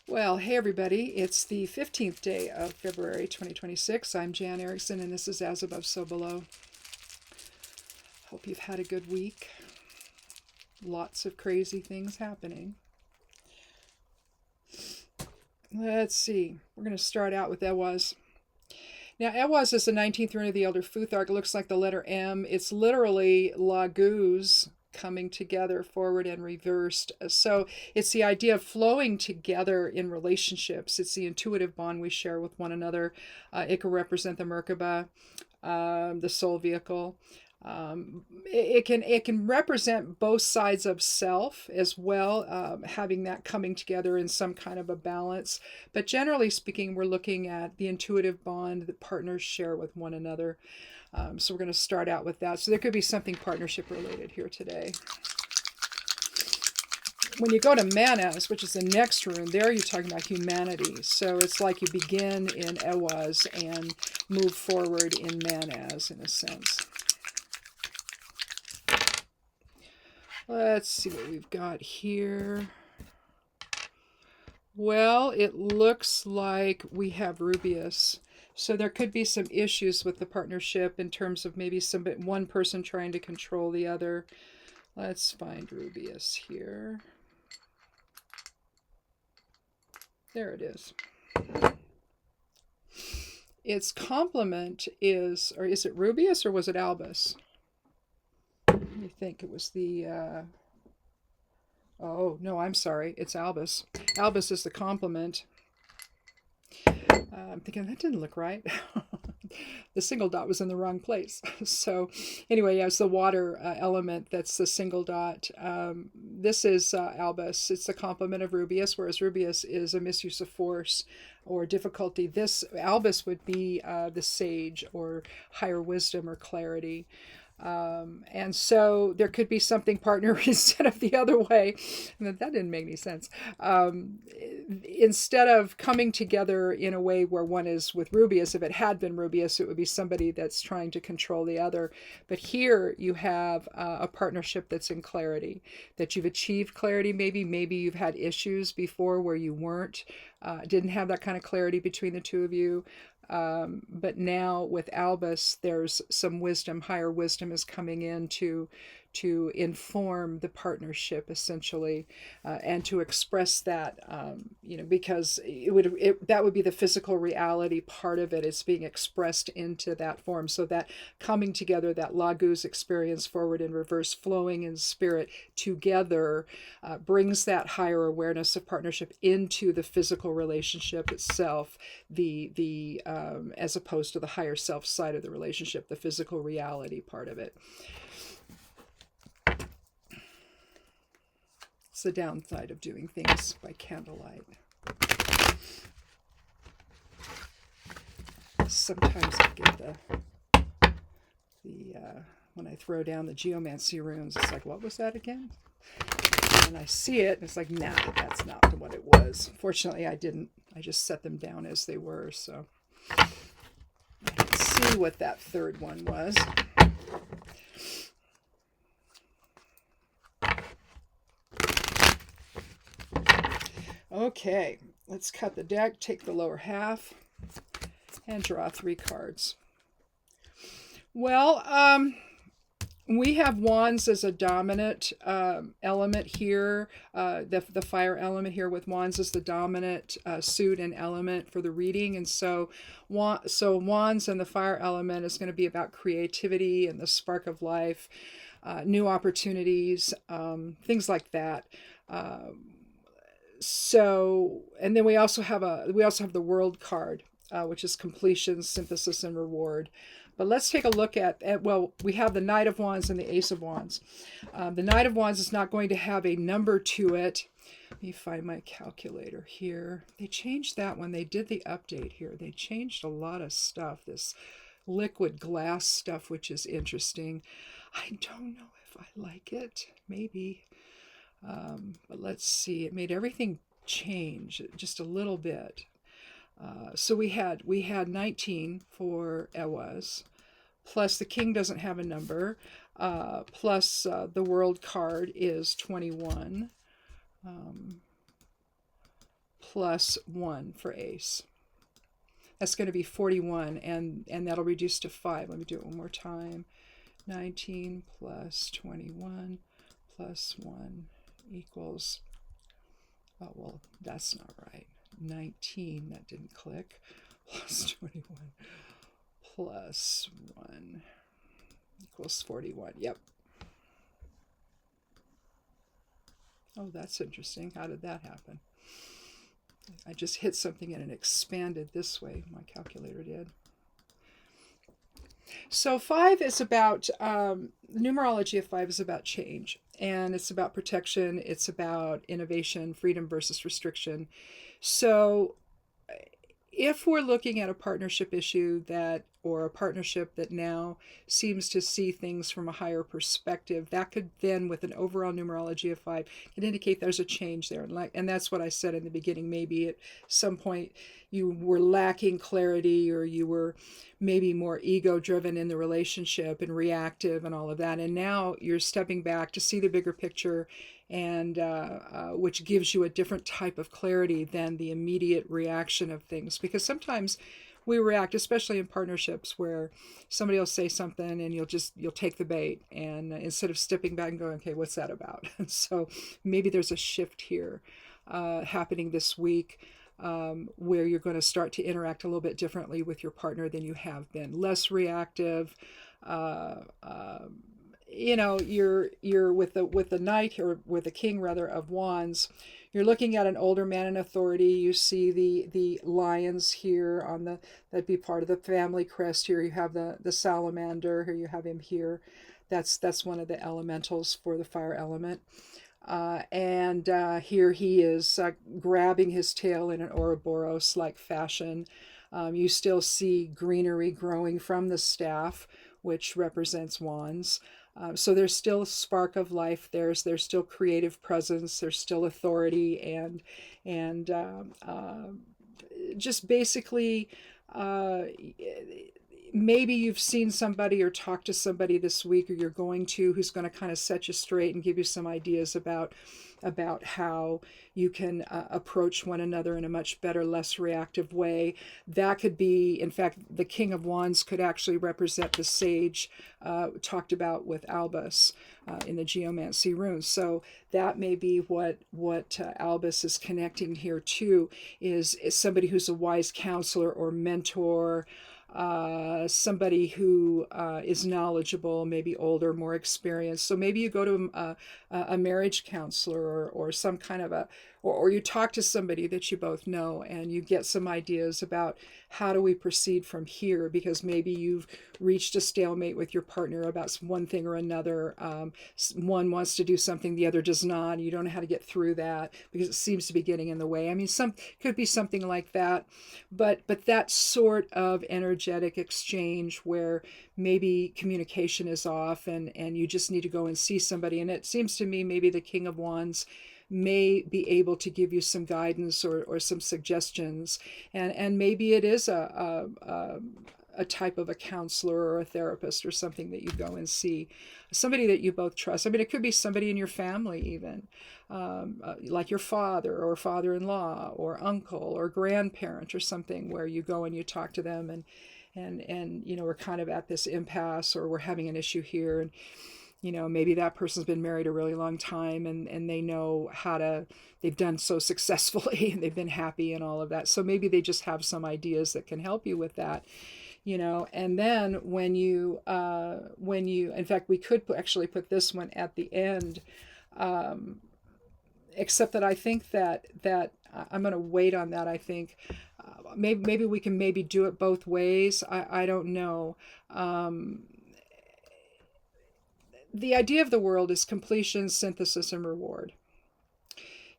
Well, hey everybody, it's the 15th day of February 2026. I'm Jan Erickson and this is As Above, So Below. Hope you've had a good week. Lots of crazy things happening. Let's see, we're going to start out with Ewaz. Now, Ewaz is the 19th rune of the Elder Futhark. It looks like the letter M. It's literally laguz coming together forward and reversed. So it's the idea of flowing together in relationships. It's the intuitive bond we share with one another. It can represent the Merkaba, the soul vehicle. It can represent both sides of self as well, having that coming together in some kind of a balance. But generally speaking, we're looking at the intuitive bond that partners share with one another. So we're going to start out with that. So there could be something partnership related here today. When you go to Manas, which is the next rune, there you're talking about humanity. So it's like you begin in Ewaz and move forward in Manas in a sense. Let's see what we've got here. Well, it looks like we have Rubius. So there could be some issues with the partnership in terms of maybe one person trying to control the other. Let's find Rubius here. There it is. Its complement is, or is it Rubius or was it Albus? You think it was the oh no, I'm sorry, it's Albus. Albus is the complement. I'm thinking that didn't look right. The single dot was in the wrong place. So anyway, yeah, it's the water element that's the single dot. This is Albus. It's the complement of Rubius, whereas Rubius is a misuse of force or difficulty. This Albus would be the sage or higher wisdom or clarity. And so there could be something partner instead of the other way. That didn't make any sense. Instead of coming together in a way where one is with Rubius, if it had been Rubius, it would be somebody that's trying to control the other. But here you have a partnership that's in clarity, that you've achieved clarity. Maybe you've had issues before where you didn't have that kind of clarity between the two of you. But now with Albus, there's some wisdom, higher wisdom is coming in to inform the partnership essentially, and to express that, because that would be the physical reality part of it. It's being expressed into that form. So that coming together, that laguz experience, forward and reverse, flowing in spirit together, brings that higher awareness of partnership into the physical relationship itself, the as opposed to the higher self side of the relationship, the physical reality part of it. It's the downside of doing things by candlelight. Sometimes I get the when I throw down the Geomancy runes, it's like, what was that again? And I see it, and it's like, nah, that's not what it was. Fortunately, I didn't. I just set them down as they were, so I can see what that third one was. Okay, let's cut the deck, take the lower half, and draw 3 cards. Well, we have wands as a dominant element here. The fire element here with wands is the dominant suit and element for the reading. And so wands and the fire element is going to be about creativity and the spark of life, new opportunities, things like that. And then we also have the world card, which is completion, synthesis, and reward. But let's take a look at we have the Knight of Wands and the Ace of Wands. The Knight of Wands is not going to have a number to it. Let me find my calculator here. They changed that when they did the update here. They changed a lot of stuff, this liquid glass stuff, which is interesting. I don't know if I like it. Maybe. But let's see. It made everything change just a little bit. So we had 19 for Ewaz, plus the king doesn't have a number, plus the world card is 21, plus 1 for ace. That's going to be 41, and that'll reduce to 5. Let me do it one more time. 19 plus 21 plus 1 equals, oh, well, that's not right. 19, that didn't click, plus 21 plus 1 equals 41. Yep. Oh, that's interesting. How did that happen? I just hit something and it expanded this way. My calculator did. So 5 is about, numerology of 5 is about change. And it's about protection. It's about innovation, freedom versus restriction. So if we're looking at a partnership issue or a partnership that now seems to see things from a higher perspective, that could then, with an overall numerology of 5, can indicate there's a change there. And that's what I said in the beginning. Maybe at some point you were lacking clarity, or you were maybe more ego-driven in the relationship and reactive and all of that. And now you're stepping back to see the bigger picture, and which gives you a different type of clarity than the immediate reaction of things. Because sometimes we react, especially in partnerships, where somebody will say something and you'll take the bait, and instead of stepping back and going, okay, what's that about? And so maybe there's a shift here happening this week, where you're going to start to interact a little bit differently with your partner than you have been. Less reactive. You're with the knight, or with the king rather, of wands. You're looking at an older man in authority. You see the lions here on that'd be part of the family crest here. You have the salamander here. You have him here. That's one of the elementals for the fire element. And here he is grabbing his tail in an Ouroboros-like fashion. You still see greenery growing from the staff, which represents wands. So there's still a spark of life. There's still creative presence. There's still authority, and just basically, maybe you've seen somebody or talked to somebody this week, or you're going to, who's going to kind of set you straight and give you some ideas about how you can approach one another in a much better, less reactive way. That could be, in fact, the King of Wands could actually represent the sage talked about with Albus in the Geomancy runes. So that may be what Albus is connecting here to, is somebody who's a wise counselor or mentor, somebody who is knowledgeable, maybe older, more experienced. So maybe you go to a marriage counselor, or some kind of or you talk to somebody that you both know, and you get some ideas about how do we proceed from here, because maybe you've reached a stalemate with your partner about one thing or another. One wants to do something, the other does not, and you don't know how to get through that because it seems to be getting in the way. I mean, could be something like that, but that sort of energetic exchange where maybe communication is off, and you just need to go and see somebody. And it seems to me maybe the King of Wands may be able to give you some guidance or some suggestions, and maybe it is a type of a counselor or a therapist or something that you go and see, somebody that you both trust. I mean, it could be somebody in your family even, like your father or father-in-law or uncle or grandparent or something, where you go and you talk to them, and we're kind of at this impasse, or we're having an issue here, and maybe that person's been married a really long time, and they know they've done so successfully, and they've been happy and all of that. So maybe they just have some ideas that can help you with that, and then when you, in fact, we could actually put this one at the end, except that I think that I'm going to wait on that. I think maybe we can do it both ways. I don't know. The idea of the world is completion, synthesis, and reward.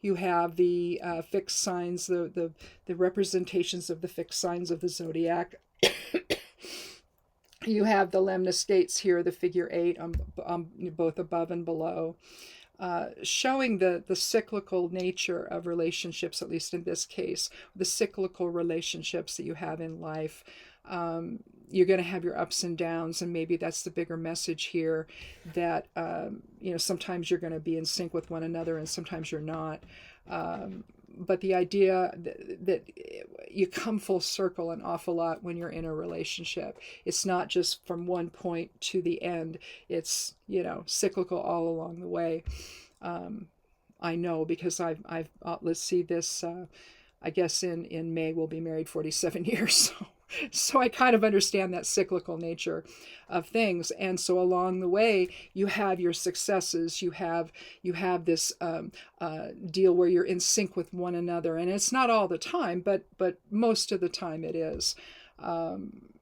You have the fixed signs, the representations of the fixed signs of the zodiac. You have the lemnis gates here, the figure 8, both above and below, showing the cyclical nature of relationships, at least in this case, the cyclical relationships that you have in life. You're going to have your ups and downs, and maybe that's the bigger message here, that sometimes you're going to be in sync with one another, and sometimes you're not. but the idea that you come full circle an awful lot when you're in a relationship. It's not just from one point to the end. It's, cyclical all along the way. I know because I've let's see this, I guess in May we'll be married 47 years. So I kind of understand that cyclical nature of things. And so along the way, you have your successes, you have this deal where you're in sync with one another. And it's not all the time, but most of the time it is,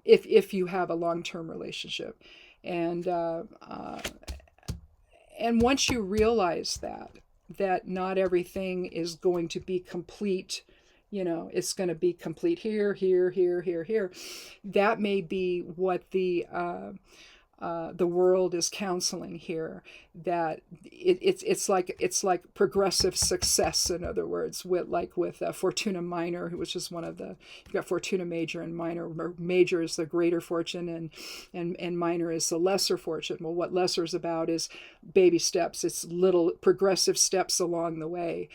if you have a long-term relationship. And once you realize that not everything is going to be complete, it's going to be complete here, here, here, here, here. That may be what the world is counseling here. That it's like progressive success. In other words, with Fortuna Minor, which is one of the, you've got Fortuna Major and Minor. Major is the greater fortune, and minor is the lesser fortune. Well, what lesser is about is baby steps. It's little progressive steps along the way.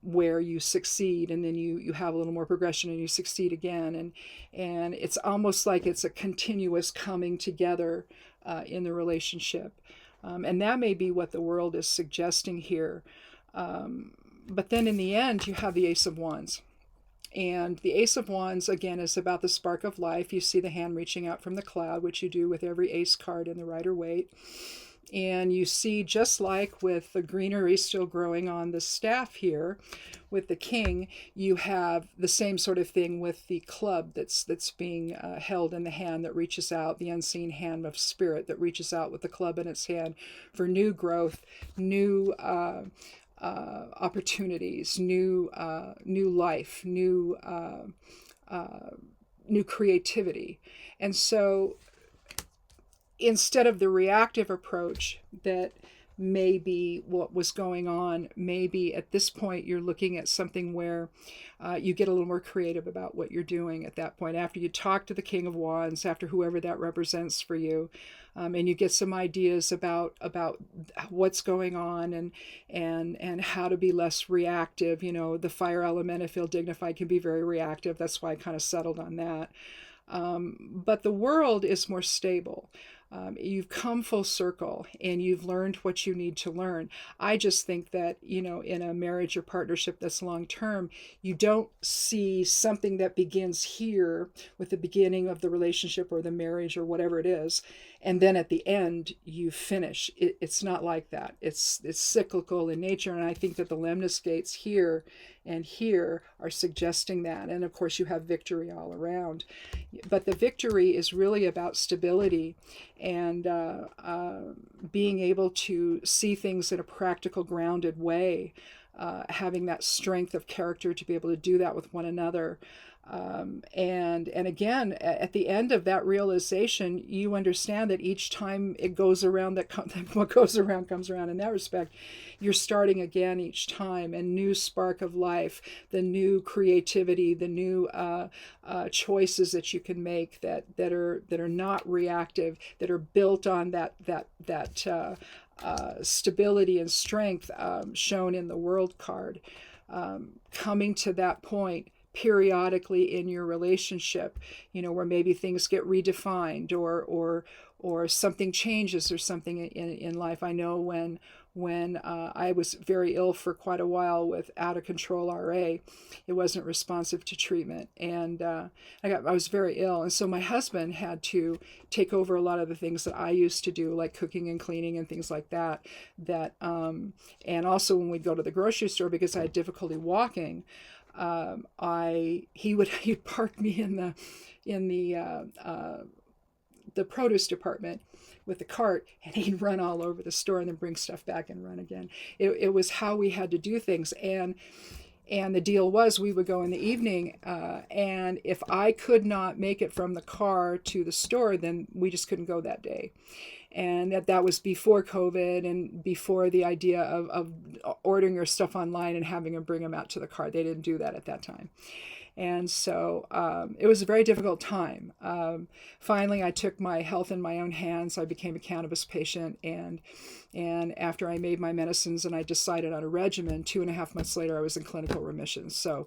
Where you succeed, and then you have a little more progression, and you succeed again, and it's almost like it's a continuous coming together in the relationship, and that may be what the world is suggesting here. But then in the end, you have the Ace of Wands. And the Ace of Wands, again, is about the spark of life. You see the hand reaching out from the cloud, which you do with every ace card in the Rider-Waite. And you see, just like with the greenery still growing on the staff here with the king, you have the same sort of thing with the club that's being held in the hand that reaches out, the unseen hand of spirit that reaches out with the club in its hand for new growth, new opportunities, new life, new creativity. And so instead of the reactive approach that may be what was going on, maybe at this point you're looking at something where you get a little more creative about what you're doing at that point. After you talk to the King of Wands, after whoever that represents for you, and you get some ideas about what's going on and how to be less reactive. The fire element, if feel dignified, can be very reactive. That's why I kind of settled on that. But the world is more stable. You've come full circle and you've learned what you need to learn. I just think that, in a marriage or partnership that's long term, you don't see something that begins here with the beginning of the relationship or the marriage or whatever it is, and then at the end you finish. It's not like that. It's cyclical in nature, and I think that the lemniscates here and here are suggesting that. And of course you have victory all around, but the victory is really about stability and being able to see things in a practical, grounded way, having that strength of character to be able to do that with one another. And again, at the end of that realization, you understand that each time it goes around, what goes around comes around. In that respect, you're starting again each time, and new spark of life, the new creativity, the new choices that you can make that are not reactive, that are built on that stability and strength shown in the World card. Coming to that point periodically in your relationship, where maybe things get redefined or something changes or something in life. I know when I was very ill for quite a while with out of control RA, it wasn't responsive to treatment, and I was very ill, and so my husband had to take over a lot of the things that I used to do, like cooking and cleaning and things like that. And also when we'd go to the grocery store, because I had difficulty walking, he'd park me in the produce department with the cart, and he'd run all over the store and then bring stuff back and run again. It was how we had to do things. And the deal was we would go in the evening, and if I could not make it from the car to the store, then we just couldn't go that day. and that was before COVID and before the idea of ordering your stuff online and having them bring them out to the car. They didn't do that at that time. And so it was a very difficult time. Finally, I took my health in my own hands. I became a cannabis patient, and after I made my medicines and I decided on a regimen, 2.5 months later, I was in clinical remission. So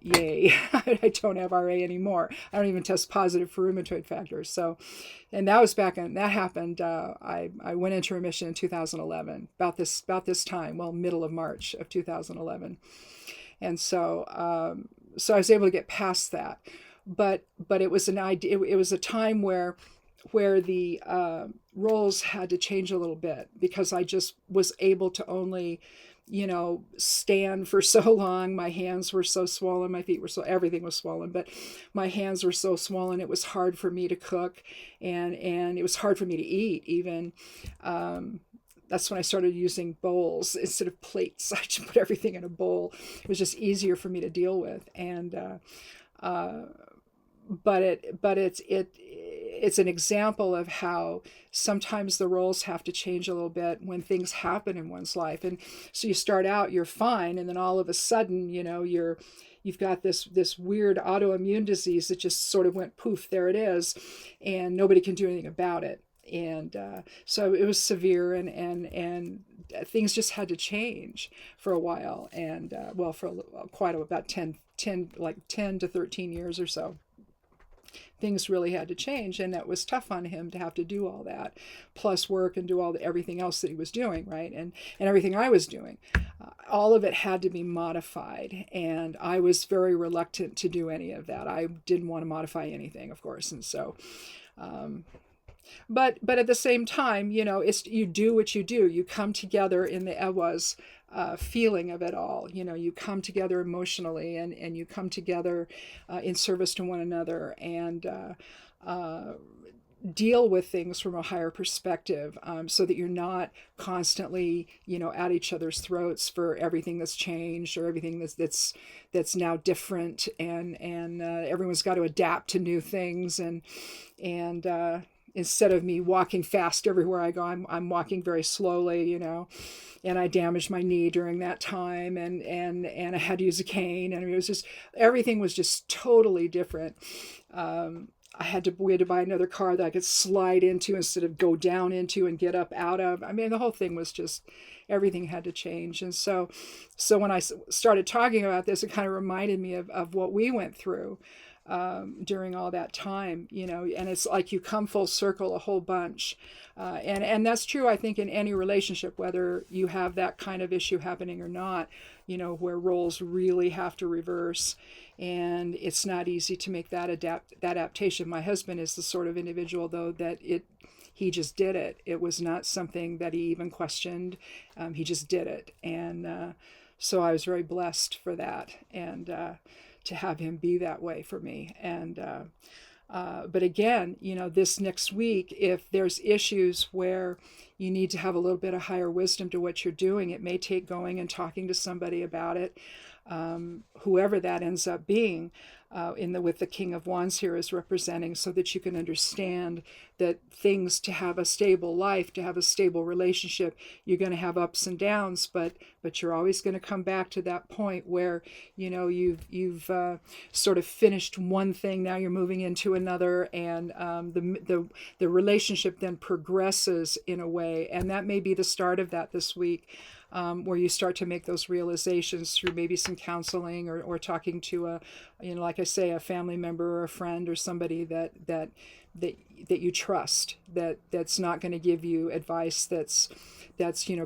yay! I don't have RA anymore. I don't even test positive for rheumatoid factors. So, and that was that happened. I went into remission in 2011, about this time, well, middle of March of 2011. And so so I was able to get past that, but it was an idea. It was a time where the roles had to change a little bit, because I just was able to only, stand for so long. My hands were so swollen, my feet were everything was swollen, but my hands were so swollen. It was hard for me to cook, and it was hard for me to eat even. That's when I started using bowls instead of plates. I just put everything in a bowl. It was just easier for me to deal with. And but it's an example of how sometimes the roles have to change a little bit when things happen in one's life. And so you start out, you're fine, and then all of a sudden, you've got this weird autoimmune disease that just sort of went poof, there it is, and nobody can do anything about it. And so it was severe, and things just had to change for a while, and for about 10 to 13 years or so. Things really had to change, and that was tough on him to have to do all that, plus work and do everything else that he was doing, right? And everything I was doing. All of it had to be modified, and I was very reluctant to do any of that. I didn't want to modify anything, of course, and so... But at the same time, you do what you do. You come together in the Ewa's feeling of it all. You come together emotionally, and you come together in service to one another, and deal with things from a higher perspective, so that you're not constantly, at each other's throats for everything that's changed or everything that's now different, and everyone's got to adapt to new things, and instead of me walking fast everywhere I go, I'm walking very slowly, and I damaged my knee during that time, and I had to use a cane, and it was just, everything was just totally different. We had to buy another car that I could slide into instead of go down into and get up out of. I mean, the whole thing was just, everything had to change. And so when I started talking about this, it kind of reminded me of what we went through during all that time, and it's like you come full circle a whole bunch. And that's true, I think, in any relationship, whether you have that kind of issue happening or not, where roles really have to reverse. And it's not easy to make that adaptation. My husband is the sort of individual, though, that he just did it. It was not something that he even questioned. He just did it. And so I was very blessed for that. And to have him be that way for me. And but again, this next week, if there's issues where you need to have a little bit of higher wisdom to what you're doing, it may take going and talking to somebody about it, whoever that ends up being, with the King of Wands here is representing, so that you can understand that things, to have a stable life, to have a stable relationship, you're going to have ups and downs, but you're always going to come back to that point where you've sort of finished one thing, now you're moving into another, and the relationship then progresses in a way, and that may be the start of that this week. Where you start to make those realizations through maybe some counseling, or talking to like I say, a family member or a friend or somebody that you trust, that's not going to give you advice that's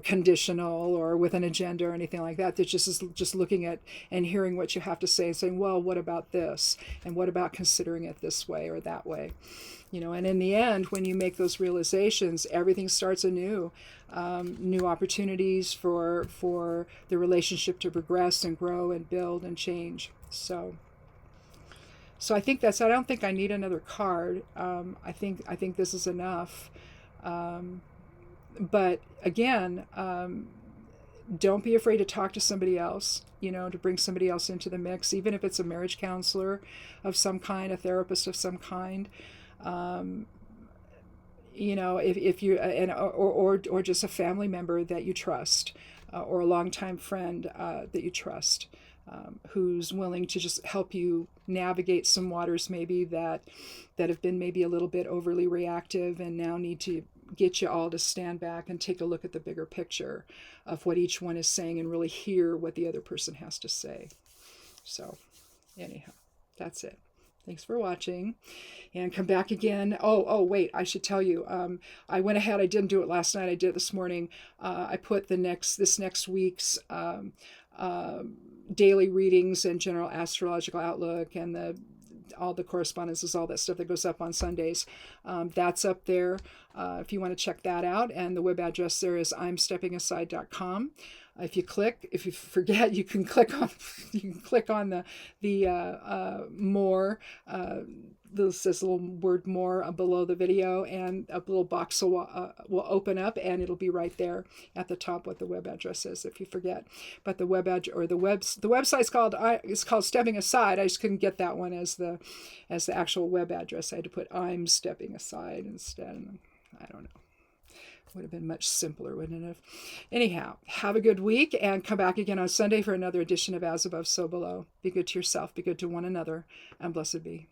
conditional or with an agenda or anything like that. That just looking at and hearing what you have to say and saying, well, what about this? And what about considering it this way or that way? And in the end, when you make those realizations, everything starts anew. New opportunities for the relationship to progress and grow and build and change. So I think I don't think I need another card. I think this is enough. But again, don't be afraid to talk to somebody else, to bring somebody else into the mix, even if it's a marriage counselor of some kind, a therapist of some kind. you know, if you and or just a family member that you trust, or a longtime friend that you trust, who's willing to just help you navigate some waters maybe that have been maybe a little bit overly reactive, and now need to get you all to stand back and take a look at the bigger picture of what each one is saying and really hear what the other person has to say. So anyhow, that's it. Thanks for watching, and come back again. Wait, I should tell you. I went ahead. I didn't do it last night. I did it this morning. I put this next week's daily readings and general astrological outlook, and all the correspondences, all that stuff that goes up on Sundays. That's up there if you want to check that out. And the web address there is imsteppingaside.com. If you forget, you can click on the more. This says a little word more below the video, and a little box will open up, and it'll be right there at the top what the web address is if you forget. But the website's called Stepping Aside. I just couldn't get that one as the actual web address. I had to put I'm Stepping Aside instead. I don't know. Would have been much simpler, wouldn't it have? Anyhow, have a good week, and come back again on Sunday for another edition of As Above, So Below. Be good to yourself, be good to one another, and blessed be.